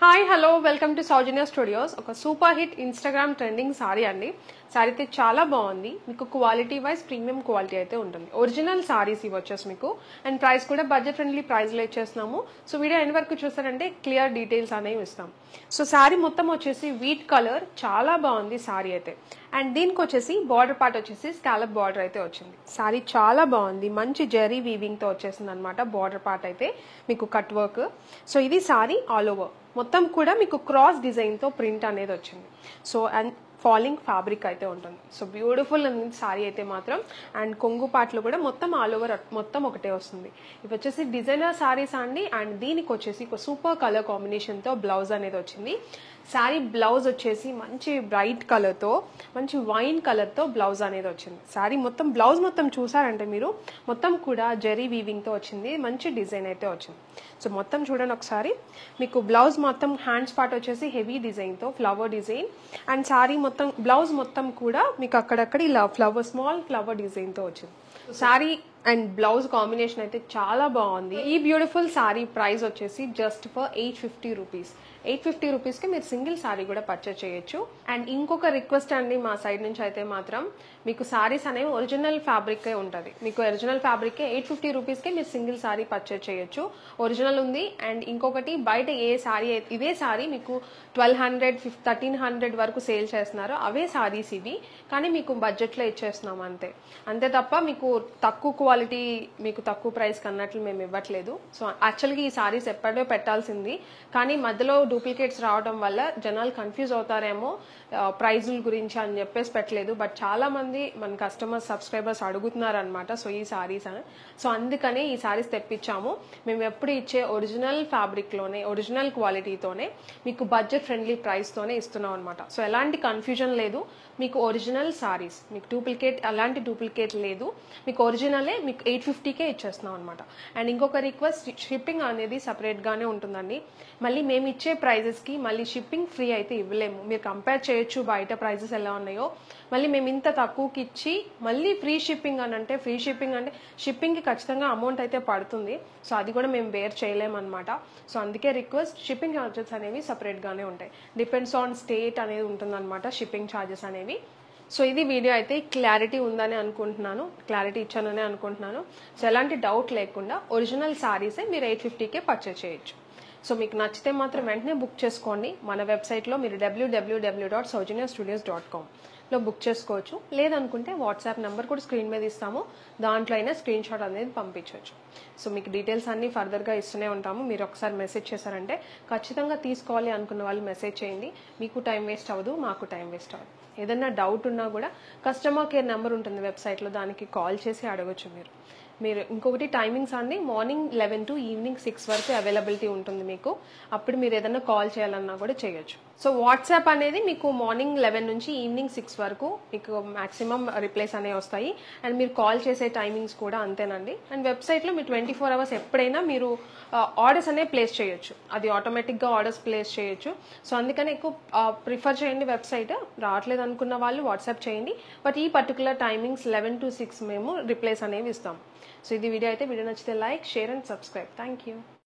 Hi hello welcome to Soujanya studios. ఒక super hit Instagram trending sorry అండి. Sorry అయితే చాలా బాగుంది. మీకు క్వాలిటీ వైజ్ ప్రీమియం క్వాలిటీ అయితే ఉంటుంది. ఒరిజినల్ సారీస్ ఇవి వచ్చేసి మీకు అండ్ ప్రైస్ కూడా బడ్జెట్ ఫ్రెండ్లీ ప్రైస్లో ఇచ్చేస్తున్నాము. సో వీడియో ఎండ్ వరకు చూస్తారంటే క్లియర్ డీటెయిల్స్ అనేవి ఇస్తాం. సో సారీ మొత్తం వచ్చేసి వీట్ కలర్, చాలా బాగుంది సారీ అయితే. అండ్ దీనికి వచ్చేసి బార్డర్ పార్ట్ వచ్చేసి స్కాలప్ బార్డర్ అయితే వచ్చింది. సారీ చాలా బాగుంది, మంచి జెరీ వీవింగ్ తో వచ్చేసింది అనమాట. బార్డర్ పార్ట్ అయితే మీకు కట్ వర్క్. సో ఇది సారీ ఆల్ ఓవర్ మొత్తం కూడా మీకు క్రాస్ డిజైన్ తో ప్రింట్ అనేది వచ్చింది. సో అండ్ ఫాలింగ్ ఫ్యాబ్రిక్ అయితే ఉంటుంది. సో బ్యూటిఫుల్ ఉంది సారీ అయితే మాత్రం. అండ్ కొంగు పార్ట్లు కూడా మొత్తం ఆల్ ఓవర్ మొత్తం ఒకటే వస్తుంది. ఇవి వచ్చేసి డిజైనర్ సారీస్ అండి. అండ్ దీనికి వచ్చేసి సూపర్ కలర్ కాంబినేషన్ తో బ్లౌజ్ అనేది వచ్చింది. సారీ బ్లౌజ్ వచ్చేసి మంచి బ్రైట్ కలర్ తో, మంచి వైన్ కలర్ తో బ్లౌజ్ అనేది వచ్చింది. సారీ మొత్తం బ్లౌజ్ మొత్తం చూసారంటే మీరు మొత్తం కూడా జెరీ వీవింగ్ తో వచ్చింది. మంచి డిజైన్ అయితే వచ్చింది. సో మొత్తం చూడండి ఒకసారి. మీకు బ్లౌజ్ మొత్తం హ్యాండ్స్ పార్ట్ వచ్చేసి హెవీ డిజైన్ తో ఫ్లవర్ డిజైన్. అండ్ సారీ మొత్తం బ్లౌజ్ మొత్తం కూడా మీకు అక్కడక్కడ ఇలా ఫ్లవర్ స్మాల్ ఫ్లవర్ డిజైన్ తో వచ్చింది. సారీ అండ్ బ్లౌజ్ కాంబినేషన్ అయితే చాలా బాగుంది. ఈ బ్యూటిఫుల్ సారీ ప్రైస్ వచ్చేసి జస్ట్ ఫర్ 850 రూపీస్. 850 రూపీస్కి మీరు సింగిల్ సారీ కూడా పర్చేస్ చేయొచ్చు. అండ్ ఇంకొక రిక్వెస్ట్ అండి మా సైడ్ నుంచి అయితే మాత్రం, మీకు సారీస్ అనేవి ఒరిజినల్ ఫ్యాబ్రిక్ ఉంటుంది. మీకు ఒరిజినల్ ఫ్యాబ్రిక్ 850 రూపీస్కి మీరు సింగిల్ సారీ పర్చేస్ చేయొచ్చు. ఒరిజినల్ ఉంది. అండ్ ఇంకొకటి బయట ఏ సారీ ఇదే సారీ మీకు 1200 1300 వరకు సేల్ చేస్తున్నారు. అవే సారీస్ ఇవి, కానీ మీకు బడ్జెట్లో ఇచ్చేస్తున్నాం అంతే. అంతే తప్ప మీకు తక్కువ క్వాలిటీ, మీకు తక్కువ ప్రైస్ కన్నట్లు మేము ఇవ్వట్లేదు. సో యాక్చువల్గా ఈ సారీస్ ఎప్పటిలో పెట్టాల్సింది, కానీ మధ్యలో డూప్లికేట్స్ రావడం వల్ల జనాలు కన్ఫ్యూజ్ అవుతారేమో ప్రైజుల గురించి అని చెప్పేసి పెట్టలేదు. బట్ చాలా మంది మన కస్టమర్స్ సబ్స్క్రైబర్స్ అడుగుతున్నారు అనమాట. సో ఈ సారీస్ సో అందుకనే ఈ సారీస్ తెప్పించాము. మేము ఎప్పుడు ఇచ్చే ఒరిజినల్ ఫ్యాబ్రిక్లోనే, ఒరిజినల్ క్వాలిటీతోనే, మీకు బడ్జెట్ ఫ్రెండ్లీ ప్రైస్తోనే ఇస్తున్నాం అనమాట. సో ఎలాంటి కన్ఫ్యూజన్ లేదు. మీకు ఒరిజినల్ సారీస్, మీకు డూప్లికేట్ అలాంటి డూప్లికేట్ లేదు. మీకు ఒరిజినలే మీకు 850కే ఇచ్చేస్తున్నాం అనమాట. అండ్ ఇంకొక రిక్వెస్ట్, షిప్పింగ్ అనేది సపరేట్గానే ఉంటుందండి. మళ్ళీ మేము ఇచ్చే ప్రైజెస్కి మళ్ళీ షిప్పింగ్ ఫ్రీ అయితే ఇవ్వలేము. మీరు కంపేర్ చేయొచ్చు బయట ప్రైజెస్ ఎలా ఉన్నాయో. మళ్ళీ మేము ఇంత తక్కువకి ఇచ్చి మళ్ళీ ఫ్రీ షిప్పింగ్ అని అంటే, ఫ్రీ షిప్పింగ్ అంటే షిప్పింగ్కి ఖచ్చితంగా అమౌంట్ అయితే పడుతుంది. సో అది కూడా మేము బేర్ చేయలేమన్నమాట. సో అందుకే రిక్వెస్ట్, షిప్పింగ్ ఛార్జెస్ అనేవి సపరేట్గానే ఉంటాయి. డిపెండ్స్ ఆన్ స్టేట్ అనేది ఉంటుందన్నమాట షిప్పింగ్ ఛార్జెస్ అనేవి. సో ఇది వీడియో అయితే క్లారిటీ ఉందని అనుకుంటున్నాను, క్లారిటీ ఇచ్చానని అనుకుంటున్నాను. సో ఎలాంటి డౌట్ లేకుండా ఒరిజినల్ సారీసే మీరు 850కే పర్చేస్ చేయొచ్చు. సో మీకు నచ్చితే మాత్రం వెంటనే బుక్ చేసుకోండి. మన వెబ్సైట్లో మీరు www.saujanya-studios.com బుక్ చేసుకోవచ్చు. లేదనుకుంటే వాట్సాప్ నెంబర్ కూడా స్క్రీన్ మీద ఇస్తాము, దాంట్లో అయినా స్క్రీన్ షాట్ అనేది పంపించవచ్చు. సో మీకు డీటెయిల్స్ అన్ని ఫర్దర్గా ఇస్తూనే ఉంటాము. మీరు ఒకసారి మెసేజ్ చేశారంటే ఖచ్చితంగా తీసుకోవాలి అనుకున్న వాళ్ళు మెసేజ్ చేయండి. మీకు టైం వేస్ట్ అవ్వదు, మాకు టైం వేస్ట్ అవ్వదు. ఏదైనా డౌట్ ఉన్నా కూడా కస్టమర్ కేర్ నెంబర్ ఉంటుంది వెబ్సైట్లో, దానికి కాల్ చేసి అడగచ్చు మీరు. ఇంకొకటి టైమింగ్స్ అండి, మార్నింగ్ 11 to ఈవినింగ్ 6 వరకు అవైలబిలిటీ ఉంటుంది మీకు. అప్పుడు మీరు ఏదైనా కాల్ చేయాలన్నా కూడా చేయొచ్చు. సో వాట్సాప్ అనేది మీకు మార్నింగ్ 11 నుంచి ఈవినింగ్ 6 వరకు మీకు మాక్సిమం రిప్లైస్ అనేవి వస్తాయి. అండ్ మీరు కాల్ చేసే టైమింగ్స్ కూడా అంతేనండి. అండ్ వెబ్సైట్లో మీరు 24 hours ఎప్పుడైనా మీరు ఆర్డర్స్ అనేవి ప్లేస్ చేయొచ్చు. అది ఆటోమేటిక్గా ఆర్డర్స్ ప్లేస్ చేయొచ్చు. సో అందుకని ఎక్కువ ప్రిఫర్ చేయండి వెబ్సైట్. రావట్లేదు అనుకున్న వాళ్ళు వాట్సాప్ చేయండి. బట్ ఈ పర్టికులర్ టైమింగ్స్ 11 to 6 మేము రిప్లైస్ అనేవి ఇస్తాం. సో ఇది వీడియో అయితే, వీడియో నచ్చితే like, share and subscribe. Thank you.